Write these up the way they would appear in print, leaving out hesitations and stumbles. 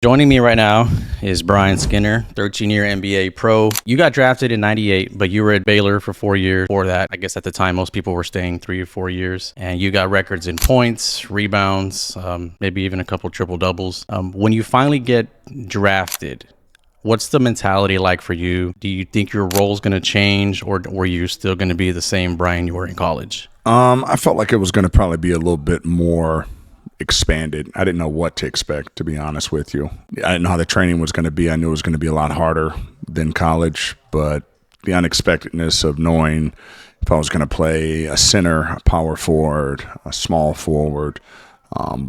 Joining me right now is Brian Skinner, 13-year NBA pro. You got drafted in 98, but you were at Baylor for 4 years. Before that, I guess at the time, most people were staying 3 or 4 years. And you got records in points, rebounds, maybe even a couple triple-doubles. When you finally get drafted, what's the mentality like for you? Do you think your role's going to change, or were you still going to be the same Brian you were in college? I felt like it was going to probably be a little bit more expanded. I didn't know what to expect, to be honest with you. I didn't know how the training was going to be. I knew it was going to be a lot harder than college, but the unexpectedness of knowing if I was going to play a center, a power forward, a small forward,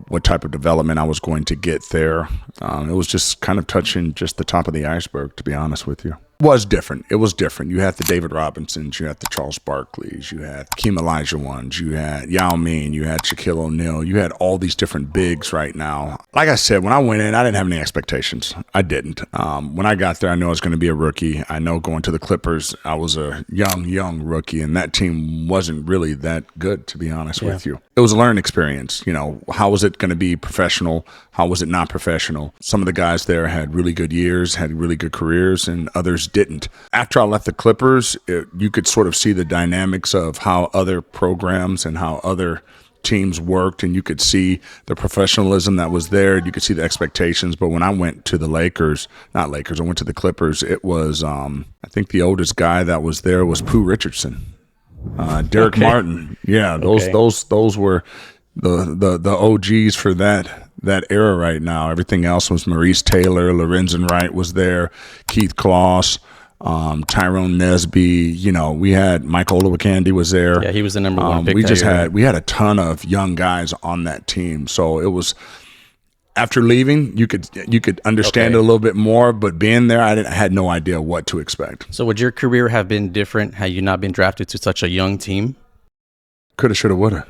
what type of development I was going to get there. It was just kind of touching just the top of the iceberg, to be honest with you. It was different. You had the David Robinsons, you had the Charles Barkleys, you had Keem Olajuwons, you had Yao Ming, you had Shaquille O'Neal, you had all these different bigs right now. Like I said, when I went in, I didn't have any expectations. I didn't. When I got there, I knew I was going to be a rookie. I know going to the Clippers, I was a young rookie, and that team wasn't really that good, to be honest with you. It was a learning experience. How was it going to be professional? How was it not professional? Some of the guys there had really good years, had really good careers, and others didn't. After I left the Clippers, you could sort of see the dynamics of how other programs and how other teams worked, and you could see the professionalism that was there. You could see the expectations. But when I went to the I went to the Clippers, it was, I think the oldest guy that was there was Pooh Richardson. Derek Martin. Yeah, those were the OGs for that era right now. Everything else was Maurice Taylor, Lorenzen Wright was there, Keith Kloss, Tyrone Nesby. We had Mike Olowokandi was there. Yeah, he was the number one pick. We had a ton of young guys on that team. So it was, after leaving, you could understand it a little bit more, but being there, I had no idea what to expect. So would your career have been different had you not been drafted to such a young team? Coulda, shoulda, woulda.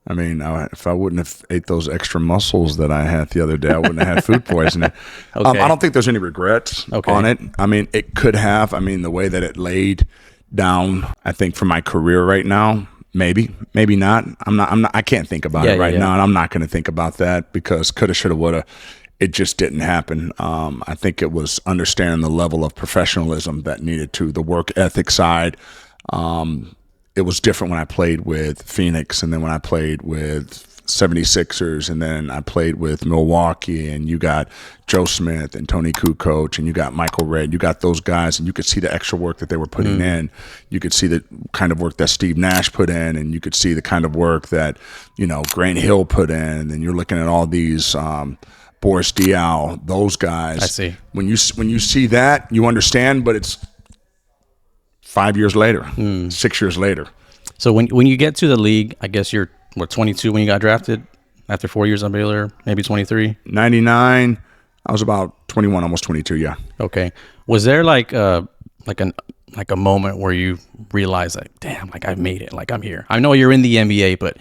I mean, if I wouldn't have ate those extra mussels that I had the other day, I wouldn't have had food poisoning. I don't think there's any regrets on it. I mean, it could have. I mean, the way that it laid down, I think for my career right now, maybe not. I can't think about it right now, and I'm not going to think about that because coulda, shoulda, woulda. It just didn't happen. I think it was understanding the level of professionalism that needed to, the work ethic side. It was different when I played with Phoenix, and then when I played with 76ers, and then I played with Milwaukee, and you got Joe Smith and Tony Kukoc, and you got Michael Redd. You got those guys, and you could see the extra work that they were putting in. You could see the kind of work that Steve Nash put in, and you could see the kind of work that, Grant Hill put in, and you're looking at all these Boris Diaw, those guys. I see. When you see that, you understand, but it's 5 years later, 6 years later. So when you get to the league, I guess you're 22 when you got drafted after 4 years on Baylor, maybe 23. 99, I was about 21, almost 22. Yeah. Okay. Was there like a moment where you realized like, damn, like I've made it, like I'm here? I know you're in the NBA, but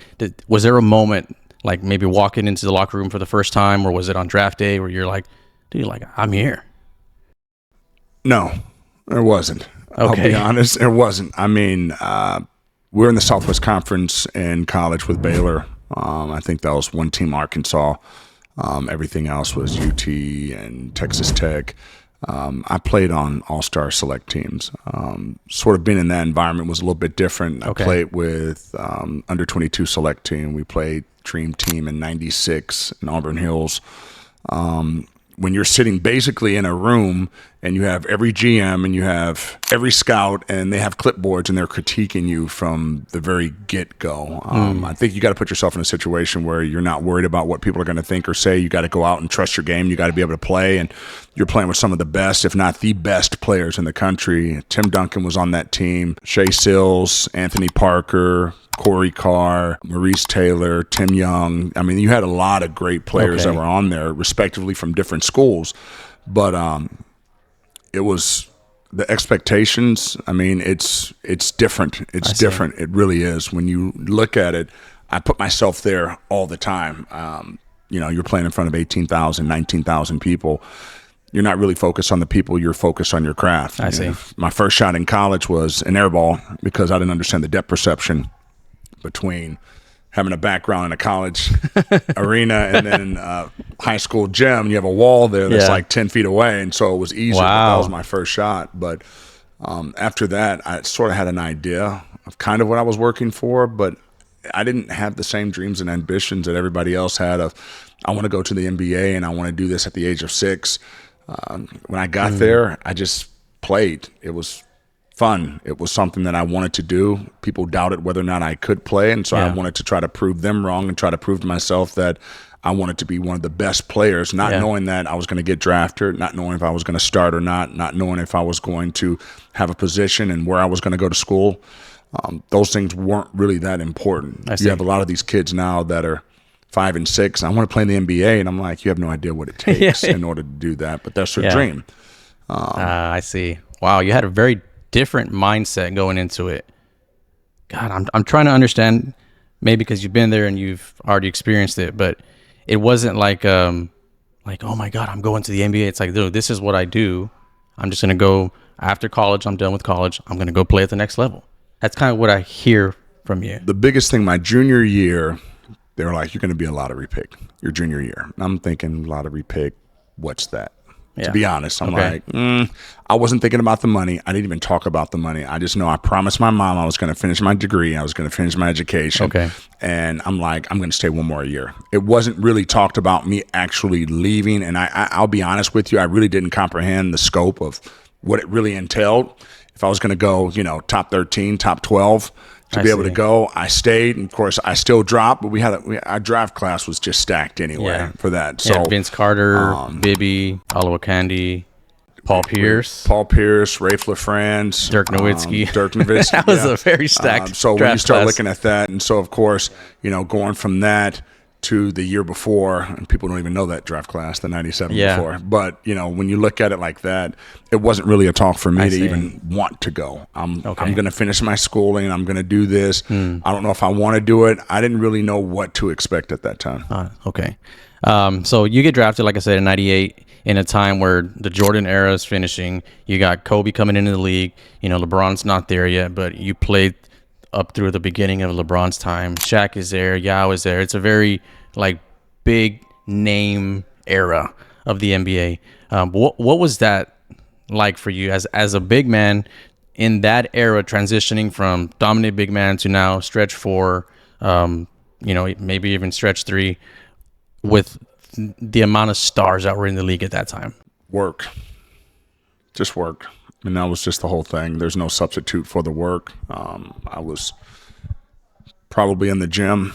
was there a moment like maybe walking into the locker room for the first time, or was it on draft day where you're like, dude, like I'm here? No, there wasn't. I'll be honest, there wasn't. I mean, we're in the Southwest Conference in college with Baylor. I think that was one team, Arkansas. Everything else was UT and Texas Tech. I played on all-star select teams. Sort of being in that environment was a little bit different. I played with under 22 select team. We played Dream Team in 96 in Auburn Hills. When you're sitting basically in a room and you have every GM and you have every scout and they have clipboards and they're critiquing you from the very get-go. I think you got to put yourself in a situation where you're not worried about what people are going to think or say. You got to go out and trust your game. You got to be able to play, and you're playing with some of the best, if not the best players in the country. Tim Duncan was on that team. Shea Sills, Anthony Parker, Corey Carr, Maurice Taylor, Tim Young. I mean, you had a lot of great players that were on there, respectively from different schools. But it was the expectations. I mean, it's different. It's different. It really is. When you look at it, I put myself there all the time. You're playing in front of 18,000, 19,000 people. You're not really focused on the people. You're focused on your craft. I see. My first shot in college was an air ball because I didn't understand the depth perception between having a background in a college arena and then high school gym. You have a wall there that's like 10 feet away, and so it was easy. That was my first shot. But after that, I sort of had an idea of kind of what I was working for, but I didn't have the same dreams and ambitions that everybody else had of, I want to go to the NBA and I want to do this at the age of 6. When I got there, I just played. It was fun. It was something that I wanted to do. People doubted whether or not I could play, and so I wanted to try to prove them wrong and try to prove to myself that I wanted to be one of the best players, not knowing that I was going to get drafted, not knowing if I was going to start or not knowing if I was going to have a position and where I was going to go to school. Those things weren't really that important. You have a lot of these kids now that are 5 and 6. I want to play in the NBA, and I'm like, you have no idea what it takes in order to do that, but that's their dream. I see. Wow, you had a very different mindset going into it. God, I'm trying to understand, maybe because you've been there and you've already experienced it, but it wasn't like oh my God, I'm going to the NBA. It's like, dude, this is what I do. I'm just going to go after college. I'm done with college. I'm going to go play at the next level. That's kind of what I hear from you. The biggest thing, my junior year, they were like, you're going to be a lottery pick your junior year. And I'm thinking, lottery pick, what's that? To be honest, I'm like, I wasn't thinking about the money. I didn't even talk about the money. I just know I promised my mom I was going to finish my degree. I was going to finish my education. And I'm like, I'm going to stay one more year. It wasn't really talked about me actually leaving. And I'll be honest with you, I really didn't comprehend the scope of what it really entailed. If I was going to go, top 13, top 12, to be able to go, I stayed. And of course, I still dropped, but our draft class was just stacked anyway for that. So Vince Carter, Bibby, Oliver Candy, Paul Pierce, Rafe LaFrance, Dirk Nowitzki. That was a very stacked so when you start class. looking at that, and so of course, going from that to the year before, and people don't even know that draft class, the 97 before. But, when you look at it like that, it wasn't really a talk for me to even want to go. I'm going to finish my schooling. I'm going to do this. I don't know if I want to do it. I didn't really know what to expect at that time. So you get drafted, like I said, in 98, in a time where the Jordan era is finishing. You got Kobe coming into the league. LeBron's not there yet, but you played up through the beginning of LeBron's time. Shaq is there. Yao is there. It's a very big name era of the NBA. What was that like for you as a big man in that era, transitioning from dominant big man to now stretch 4, maybe even stretch 3, with the amount of stars that were in the league at that time? Work. Just work. And that was just the whole thing. There's no substitute for the work. I was probably in the gym.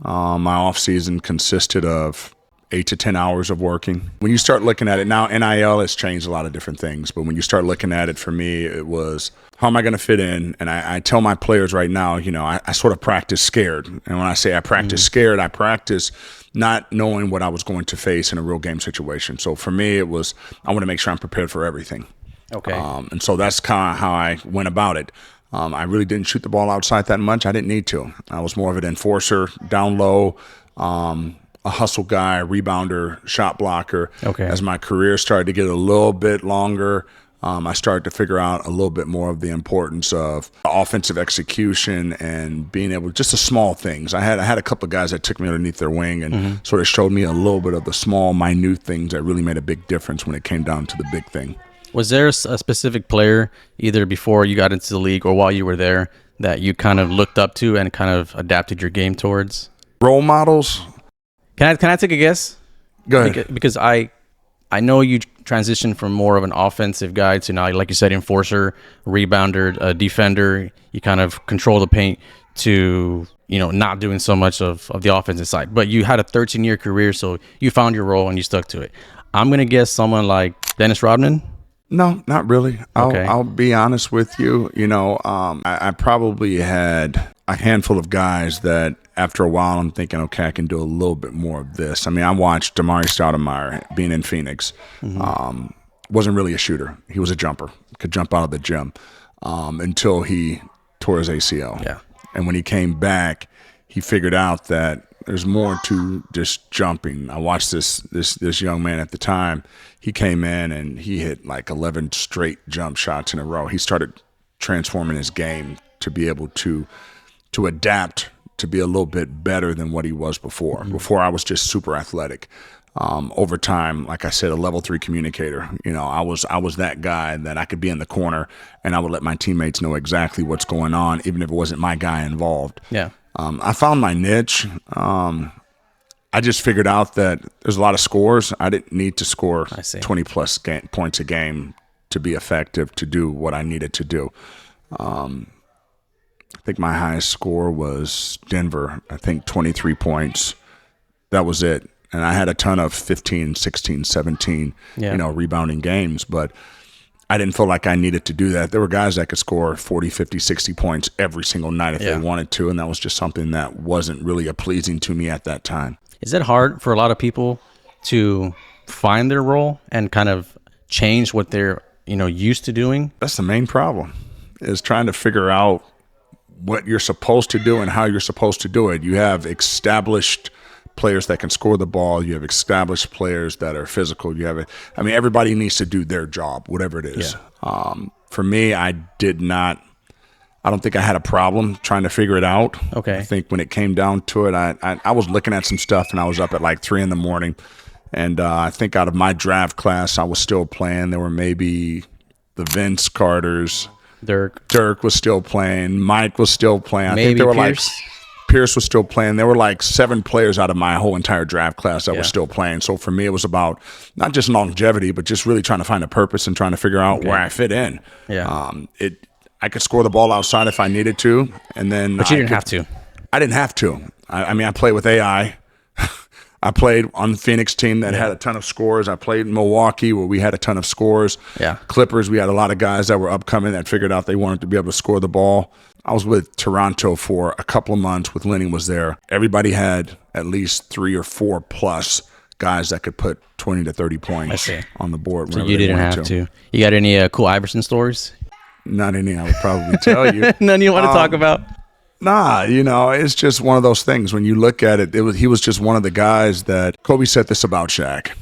My off season consisted of 8 to 10 hours of working. When you start looking at it now, NIL has changed a lot of different things. But when you start looking at it, for me, it was, how am I going to fit in? And I tell my players right now, I sort of practice scared. And when I say I practice scared, I practice not knowing what I was going to face in a real game situation. So for me, it was, I want to make sure I'm prepared for everything. And so that's kind of how I went about it. I really didn't shoot the ball outside that much. I didn't need to. I was more of an enforcer, down low, a hustle guy, rebounder, shot blocker. As my career started to get a little bit longer, I started to figure out a little bit more of the importance of offensive execution and being able, just the small things. I had a couple of guys that took me underneath their wing and sort of showed me a little bit of the small, minute things that really made a big difference when it came down to the big thing. Was there a specific player, either before you got into the league or while you were there, that you kind of looked up to and kind of adapted your game towards? Role models? Can I take a guess? Go ahead. Because I know you transitioned from more of an offensive guy to now, like you said, enforcer, rebounder, defender. You kind of control the paint to, not doing so much of the offensive side. But you had a 13-year career, so you found your role and you stuck to it. I'm going to guess someone like Dennis Rodman. No, not really. I'll be honest with you. I probably had a handful of guys that after a while I'm thinking, okay, I can do a little bit more of this. I mean, I watched Amare Stoudemire being in Phoenix. Wasn't really a shooter. He was a jumper. Could jump out of the gym until he tore his ACL. Yeah. And when he came back, he figured out that there's more to just jumping. I watched this young man at the time. He came in and he hit 11 straight jump shots in a row. He started transforming his game to be able to adapt to be a little bit better than what he was before. Before, I was just super athletic. Over time, like I said, a level 3 communicator. I was that guy that I could be in the corner and I would let my teammates know exactly what's going on, even if it wasn't my guy involved. Yeah. I found my niche. I just figured out that there's a lot of scores. I didn't need to score 20 plus points a game to be effective, to do what I needed to do. I think my highest score was Denver. I think 23 points. That was it. And I had a ton of 15, 16, 17, rebounding games, but I didn't feel like I needed to do that. There were guys that could score 40, 50, 60 points every single night if they wanted to, and that was just something that wasn't really pleasing to me at that time. Is it hard for a lot of people to find their role and kind of change what they're, used to doing? That's the main problem, is trying to figure out what you're supposed to do and how you're supposed to do it. You have established players that can score the ball. You have established players that are physical. Everybody needs to do their job, whatever it is. Yeah. For me, I don't think I had a problem trying to figure it out. Okay. I think when it came down to it, I was looking at some stuff and I was up at like 3 a.m. And I think out of my draft class, I was still playing. There were maybe the Vince Carters. Dirk was still playing. Mike was still playing. Maybe I think there were Pierce. Pierce was still playing. There were like 7 players out of my whole entire draft class that were still playing. So for me, it was about not just longevity, but just really trying to find a purpose and trying to figure out where I fit in. Yeah. I could score the ball outside if I needed to, and then but you didn't have to. I didn't have to. I played with AI. I played on the Phoenix team that had a ton of scores. I played in Milwaukee where we had a ton of scores. Yeah. Clippers, we had a lot of guys that were upcoming that figured out they wanted to be able to score the ball. I was with Toronto for a couple of months with Lenny was there. Everybody had at least 3 or 4 plus guys that could put 20 to 30 points on the board. So you didn't have to. You got any cool Iverson stories? Not any I would probably tell you. None you want to talk about? Nah, it's just one of those things. When you look at it, he was just one of the guys that Kobe said this about Shaq.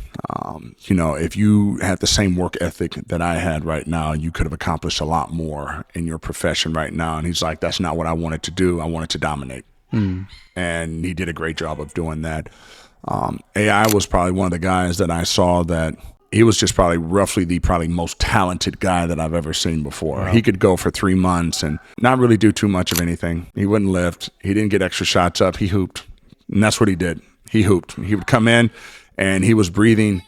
If you had the same work ethic that I had right now, you could have accomplished a lot more in your profession right now. And he's like, that's not what I wanted to do. I wanted to dominate. And he did a great job of doing that. AI was probably one of the guys that I saw that he was just probably roughly the most talented guy that I've ever seen before. Wow. He could go for 3 months and not really do too much of anything. He wouldn't lift. He didn't get extra shots up. He hooped. And that's what he did. He hooped. He would come in and he was breathing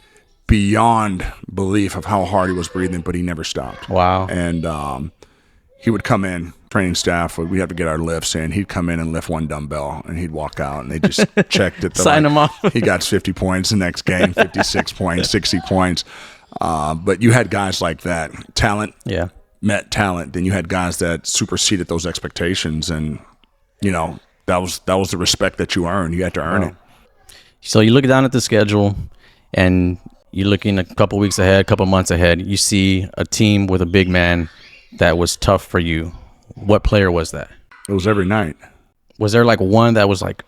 beyond belief of how hard he was breathing, but he never stopped. Wow. And he would come in, training staff, we have to get our lifts in. He'd come in and lift 1 dumbbell, and he'd walk out, and they just checked it. Sign him off. He got 50 points the next game, 56 points, 60 points. But you had guys like that. Talent met talent. Then you had guys that superseded those expectations, and, that was the respect that you earned. You had to earn it. So you look down at the schedule, and you're looking a couple weeks ahead, a couple months ahead. You see a team with a big man that was tough for you. What player was that? It was every night. Was there like one that was like?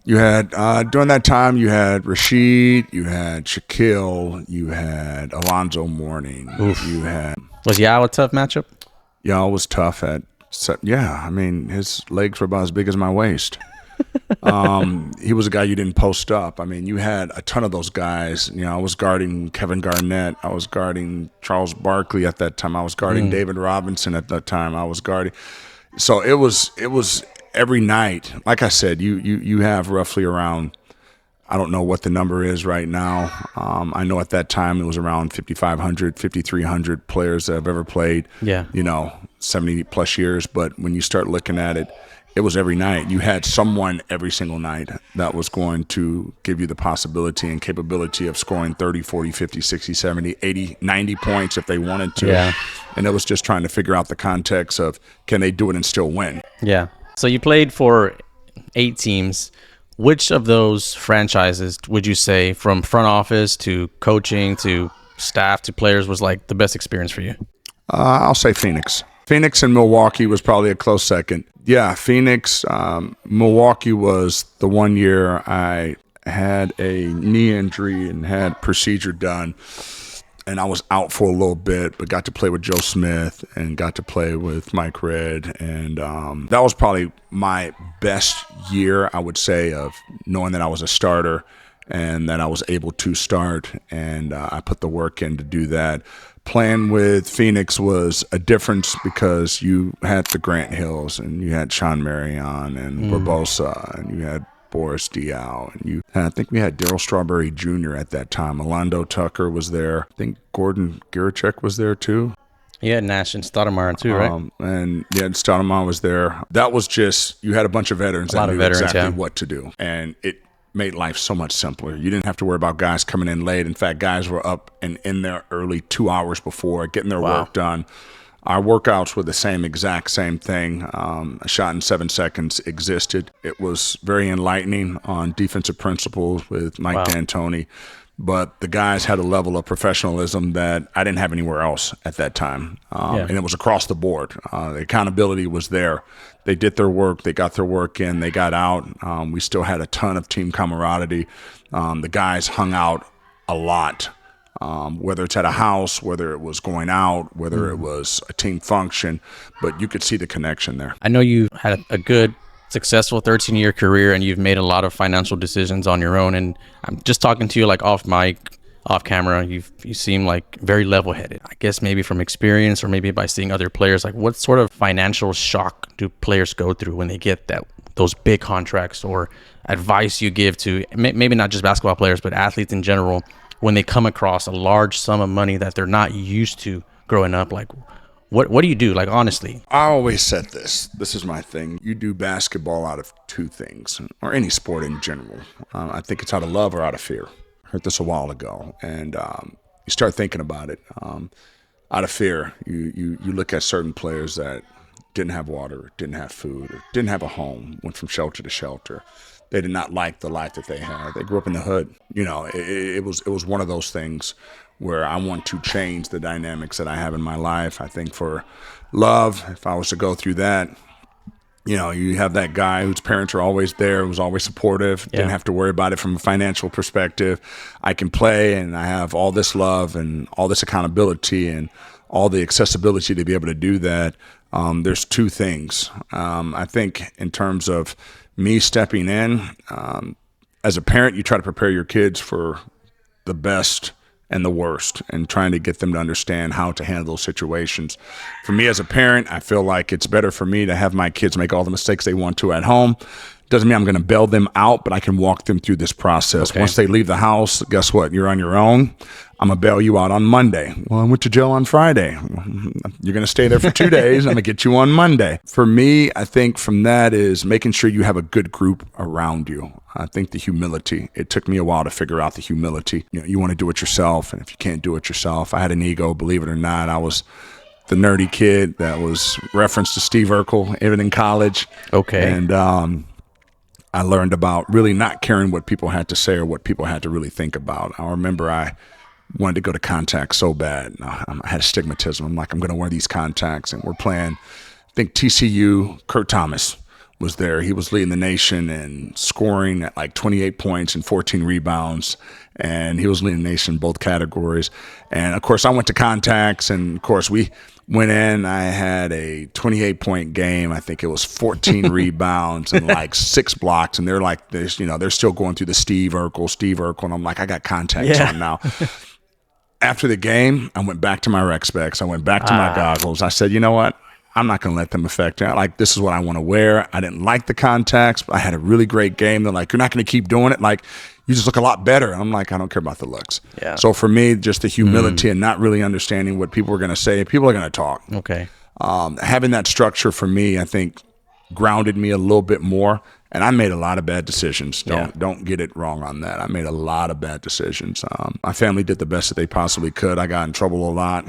You had, during that time, you had Rasheed, you had Shaquille, you had Alonzo Mourning. Oof. You had. Was Yao a tough matchup? Yao was tough his legs were about as big as my waist. He was a guy you didn't post up. You had a ton of those guys. I was guarding Kevin Garnett. I was guarding Charles Barkley at that time. I was guarding David Robinson at that time. I was guarding. So it was every night. Like I said, you have roughly around, I don't know what the number is right now. I know at that time it was around 5,500, 5,300 players that have ever played. Yeah. 70 plus years. But when you start looking at it, it was every night. You had someone every single night that was going to give you the possibility and capability of scoring 30, 40, 50, 60, 70, 80, 90 points if they wanted to. Yeah. And it was just trying to figure out the context of, can they do it and still win? Yeah. So you played for 8 teams. Which of those franchises would you say, from front office to coaching to staff to players, was like the best experience for you? I'll say Phoenix. Phoenix and Milwaukee was probably a close second. Yeah, Phoenix. Milwaukee was the one year I had a knee injury and had procedure done. and I was out for a little bit, but got to play with Joe Smith and got to play with Mike Red. And that was probably my best year, I would say, of knowing that I was a starter and that I was able to start. And I put the work in to do that. Playing with Phoenix was a difference because you had the Grant Hills and you had Sean Marion and Barbosa and you had Boris Diaw, and I think we had Daryl Strawberry Jr. at that time. Alonzo Tucker was there. I think Gordon Girachek was there too. You had Nash and Stoudemire too, right? And yeah, Stoudemire was there. That was just, you had a bunch of veterans that knew exactly what to do. And it made life so much simpler. You didn't have to worry about guys coming in late. In fact, guys were up and in there early 2 hours before, getting their work done. Our workouts were the exact same thing. A shot in 7 seconds existed. It was very enlightening on defensive principles with Mike D'Antoni. But the guys had a level of professionalism that I didn't have anywhere else at that time. And it was across the board. The accountability was there. They did their work. They got their work in. They got out. We still had a ton of team camaraderie. The guys hung out a lot. Whether it's at a house, whether it was going out, whether it was a team function, but you could see the connection there. I know you had a good, successful 13-year career, and you've made a lot of financial decisions on your own. And I'm just talking to you like off mic, off camera. You seem like very level-headed. I guess maybe from experience or maybe by seeing other players. Like, what sort of financial shock do players go through when they get those big contracts, or advice you give to maybe not just basketball players but athletes in general, when they come across a large sum of money that they're not used to growing up? Like, what do you do? Like, honestly. I always said this is my thing. You do basketball out of two things, or any sport in general. I think it's out of love or out of fear. I heard this a while ago, and you start thinking about it. Out of fear, you look at certain players that didn't have water, didn't have food, or didn't have a home, went from shelter to shelter. They did not like the life that they had. They grew up in the hood. You know, it was one of those things where I want to change the dynamics that I have in my life. I think for love, if I was to go through that, you know, you have that guy whose parents are always there, was always supportive, didn't have to worry about it from a financial perspective. I can play, and I have all this love and all this accountability and all the accessibility to be able to do that. There's two things. I think in terms of me stepping in, as a parent, you try to prepare your kids for the best and the worst and trying to get them to understand how to handle those situations. For me as a parent, I feel like it's better for me to have my kids make all the mistakes they want to at home. Doesn't mean I'm going to bail them out, but I can walk them through this process. Okay. Once they leave the house, guess what? You're on your own. I'm going to bail you out on Monday. Well, I went to jail on Friday. You're going to stay there for 2 days. I'm going to get you on Monday. For me, I think from that is making sure you have a good group around you. I think the humility. It took me a while to figure out the humility. You know, you want to do it yourself, and if you can't do it yourself, I had an ego, believe it or not. I was the nerdy kid that was referenced to Steve Urkel, even in college. Okay. And I learned about really not caring what people had to say or what people had to really think about. I remember I wanted to go to contact so bad. I had astigmatism. I'm like, I'm going to wear these contacts. And we're playing, I think TCU, Kurt Thomas was there. He was leading the nation and scoring at like 28 points and 14 rebounds. And he was leading the nation in both categories. And, of course, I went to contacts. And, of course, we went in. I had a 28-point game. I think it was 14 rebounds and like 6 blocks. And they're like this, you know, they're still going through the Steve Urkel. And I'm like, I got contacts on now. After the game, I went back to my rec specs. I went back to my goggles. I said, you know what? I'm not going to let them affect me. Like, this is what I want to wear. I didn't like the contacts, but I had a really great game. They're like, you're not going to keep doing it. Like, you just look a lot better. I'm like, I don't care about the looks. Yeah. So for me, just the humility and not really understanding what people are going to say. People are going to talk. Okay. Having that structure for me, I think, grounded me a little bit more. And I made a lot of bad decisions. Don't get it wrong on that. I made a lot of bad decisions. My family did the best that they possibly could. I got in trouble a lot.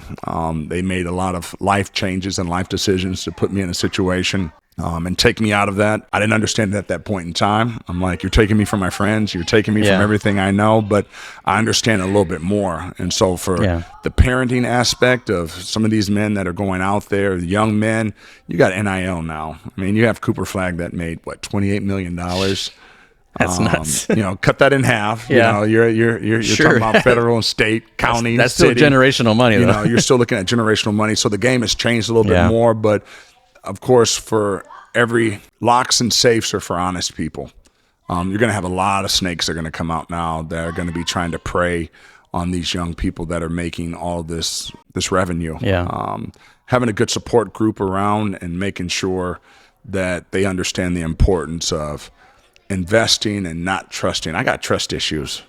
They made a lot of life changes and life decisions to put me in a situation and take me out of that. I didn't understand it at that point in time. I'm like, you're taking me from my friends. You're taking me from everything I know. But I understand a little bit more. And so for the parenting aspect of some of these men that are going out there, the young men, you got NIL now. I mean, you have Cooper Flagg that made, what, $28 million That's nuts. Cut that in half. Yeah. You're talking about federal and state, county, That's city. still generational money, though. You're still looking at generational money. So the game has changed a little bit more. But of course, for every locks and safes are for honest people. You're going to have a lot of snakes that are going to come out now that are going to be trying to prey on these young people that are making all this revenue. Yeah. Having a good support group around and making sure that they understand the importance of investing and not trusting. I got trust issues.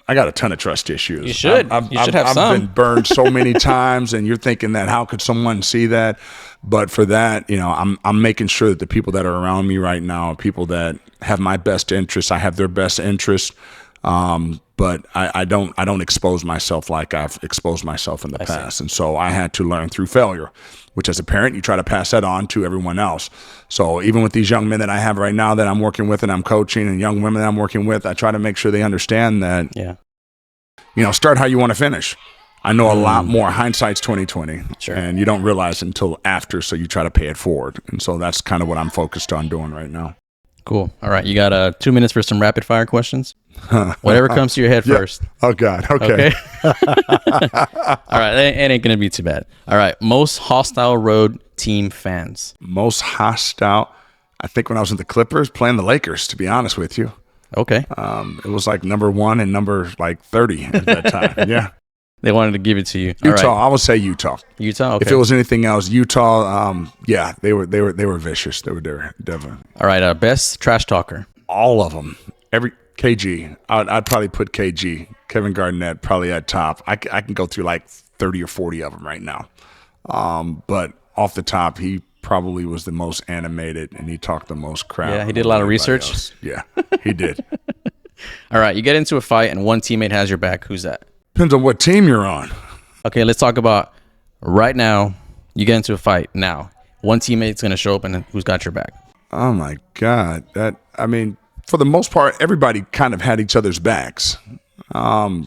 I got a ton of trust issues. You should. I've been burned so many times, and you're thinking that how could someone see that? But for that, I'm making sure that the people that are around me right now are people that have my best interests. I have their best interest. But I don't expose myself like I've exposed myself in the past. And so I had to learn through failure, which as a parent, you try to pass that on to everyone else. So even with these young men that I have right now that I'm working with and I'm coaching, and young women that I'm working with, I try to make sure they understand that, start how you want to finish. I know a lot more. Hindsight's 20/20, sure. And you don't realize until after, so you try to pay it forward. And so that's kind of what I'm focused on doing right now. Cool. All right. You got 2 minutes for some rapid fire questions? Whatever comes to your head first. Oh, God. Okay. All right. It ain't going to be too bad. All right. Most hostile road team fans. Most hostile, I think when I was in the Clippers playing the Lakers, to be honest with you. Okay. It was like number 1 and number 30 at that time. Yeah. They wanted to give it to you. Utah. All right. I would say Utah. Utah. Okay. If it was anything else, Utah. They were vicious. They were definitely. All right. Best trash talker. All of them. Every KG. I'd probably put KG. Kevin Garnett probably at top. I can go through like 30 or 40 of them right now. But off the top, he probably was the most animated and he talked the most crap. Yeah, he did a lot of research. Else. Yeah, he did. All right. You get into a fight and one teammate has your back. Who's that? Depends on what team you're on. Okay, let's talk about right now. You get into a fight now. One teammate's going to show up, and who's got your back? Oh my God! For the most part, everybody kind of had each other's backs. I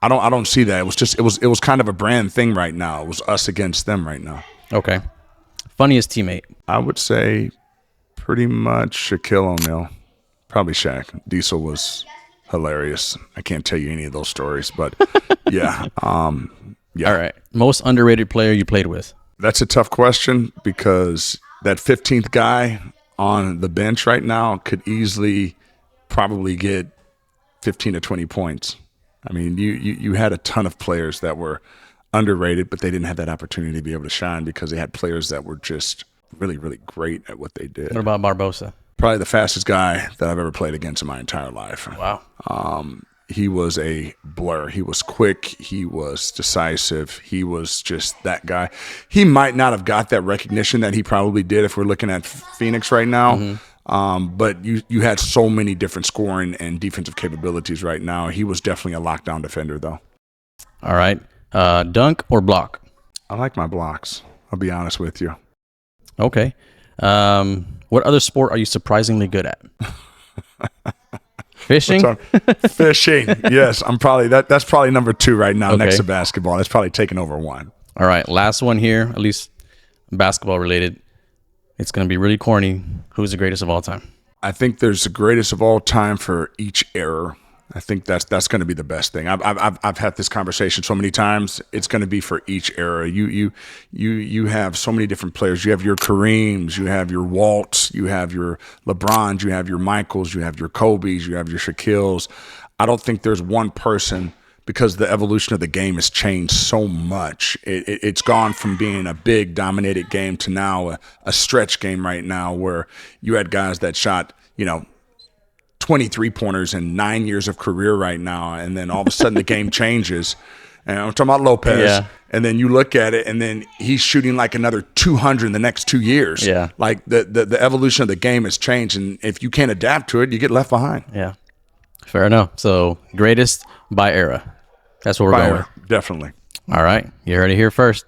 don't see that. It was kind of a brand thing right now. It was us against them right now. Okay. Funniest teammate? I would say pretty much Shaquille O'Neal. Probably Shaq. Diesel was hilarious. I can't tell you any of those stories, but yeah. Yeah. All right. Most underrated player you played with? That's a tough question because that 15th guy on the bench right now could easily probably get 15 to 20 points. I mean, you had a ton of players that were underrated, but they didn't have that opportunity to be able to shine because they had players that were just really, really great at what they did. What about Barbosa? Probably the fastest guy that I've ever played against in my entire life. Wow. He was a blur. He was quick. He was decisive. He was just that guy. He might not have got that recognition that he probably did if we're looking at Phoenix right now. Mm-hmm. But you had so many different scoring and defensive capabilities right now. He was definitely a lockdown defender, though. All right. Dunk or block? I like my blocks. I'll be honest with you. Okay. What other sport are you surprisingly good at? Fishing? Fishing. Yes, I'm probably that's probably number 2 right now, okay, next to basketball. That's probably taking over 1. All right, last one here, at least basketball related. It's going to be really corny. Who's the greatest of all time? I think there's the greatest of all time for each era. I think that's going to be the best thing. I've had this conversation so many times. It's going to be for each era. You have so many different players. You have your Kareems, you have your Walts, you have your Lebrons, you have your Michaels, you have your Kobes, you have your Shaquilles. I don't think there's one person, because the evolution of the game has changed so much. It's gone from being a big dominated game to now a stretch game right now, where you had guys that shot 23 pointers in 9 years of career right now, and then all of a sudden the game changes. And I'm talking about Lopez, and then you look at it, and then he's shooting like another 200 in the next 2 years. Yeah, like the evolution of the game has changed, and if you can't adapt to it, you get left behind. Yeah, fair enough. So greatest by era. That's what we're going with. Definitely. All right, you heard it here first.